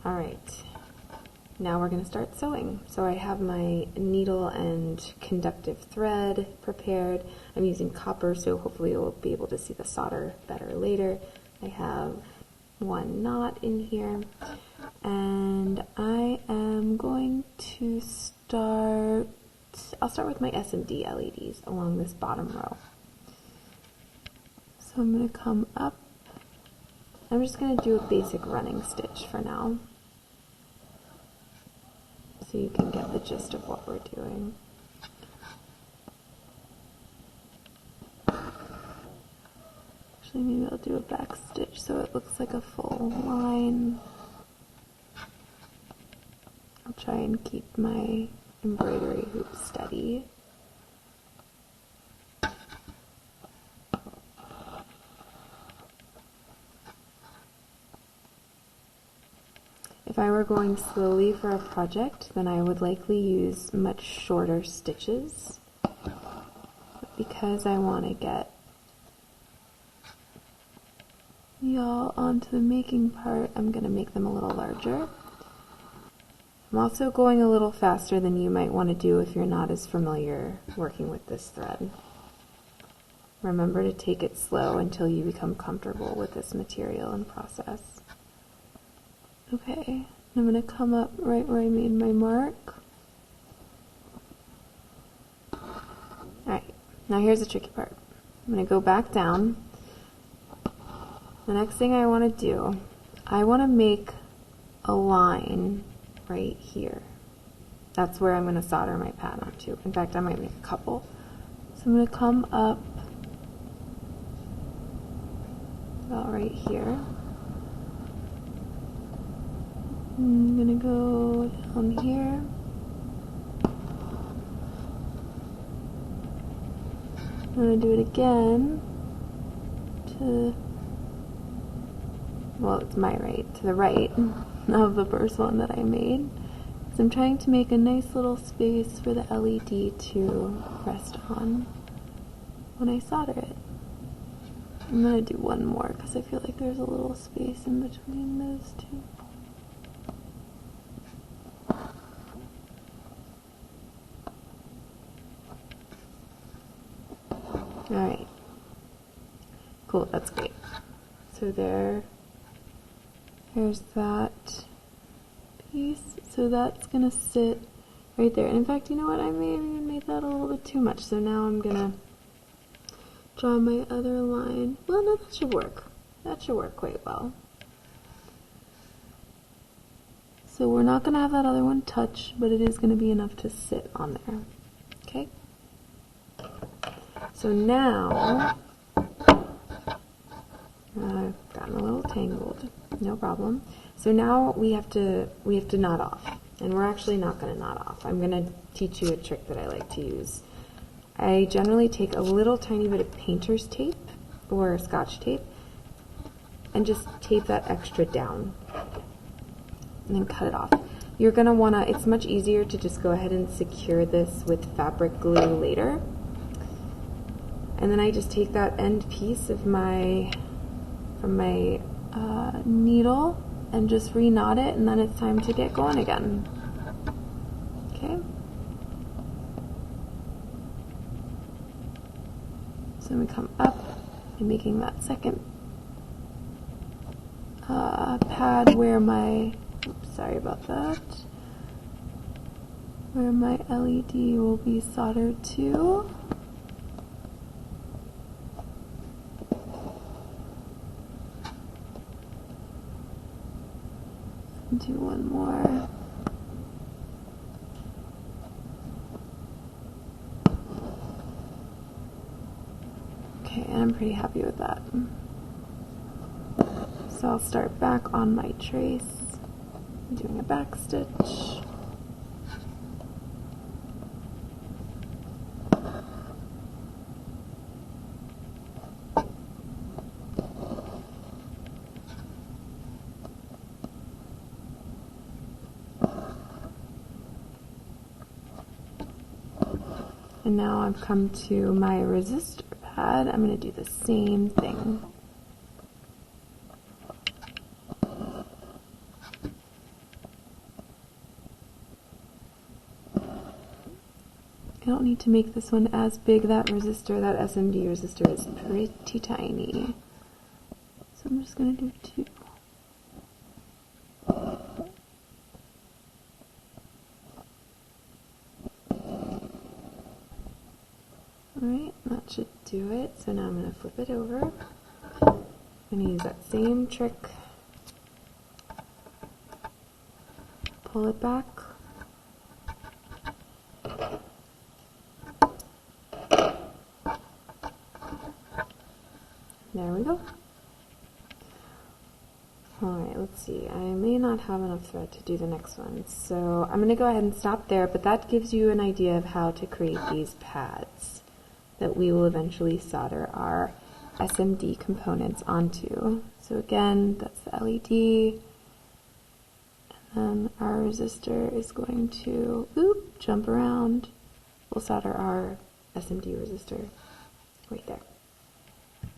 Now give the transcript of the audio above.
Alright, now we're going to start sewing. So I have my needle and conductive thread prepared. I'm using copper, so hopefully you'll be able to see the solder better later. I have one knot in here, and I am going to I'll start with my SMD LEDs along this bottom row. So I'm going to come up. I'm just going to do a basic running stitch for now, so you can get the gist of what we're doing. Actually, maybe I'll do a back stitch so it looks like a full line. I'll try and keep my embroidery hoop steady. If I were going slowly for a project, then I would likely use much shorter stitches. But because I want to get y'all onto the making part, I'm going to make them a little larger. I'm also going a little faster than you might want to do if you're not as familiar working with this thread. Remember to take it slow until you become comfortable with this material and process. Okay, I'm going to come up right where I made my mark. Alright, now here's the tricky part. I'm going to go back down. The next thing I want to do, I want to make a line right here. That's where I'm going to solder my pad onto. In fact, I might make a couple. So I'm going to come up about right here. I'm going to go down here. I'm going to do it again to, well, it's my right, to the right of the first one that I made. So I'm trying to make a nice little space for the LED to rest on when I solder it. I'm going to do one more because I feel like there's a little space in between those two. Alright, cool, that's great. So here's that piece. So that's going to sit right there. And in fact, you know what, I may have even made that a little bit too much. So now I'm going to draw my other line. Well, no, that should work. That should work quite well. So we're not going to have that other one touch, but it is going to be enough to sit on there. Okay? So now, I've gotten a little tangled, no problem. So now we have to knot off, and we're actually not going to knot off. I'm going to teach you a trick that I like to use. I generally take a little tiny bit of painter's tape or scotch tape and just tape that extra down and then cut it off. You're going to want to, it's much easier to just go ahead and secure this with fabric glue later. And then I just take that end piece of from my needle and just re-knot it, and then it's time to get going again. Okay? So we come up and making that second pad where my, oops, sorry about that, where my LED will be soldered to. Do one more. Okay, and I'm pretty happy with that. So I'll start back on my trace, doing a back stitch. And now I've come to my resistor pad. I'm going to do the same thing. don't need to make this one as big. That resistor, that SMD resistor is pretty tiny. So I'm just going to do 2. Alright, that should do it. So now I'm going to flip it over. I'm going to use that same trick. Pull it back. There we go. Alright, let's see. I may not have enough thread to do the next one, so I'm going to go ahead and stop there, but that gives you an idea of how to create these pads that we will eventually solder our SMD components onto. So again, that's the LED, and then our resistor is going to jump around. We'll solder our SMD resistor right there.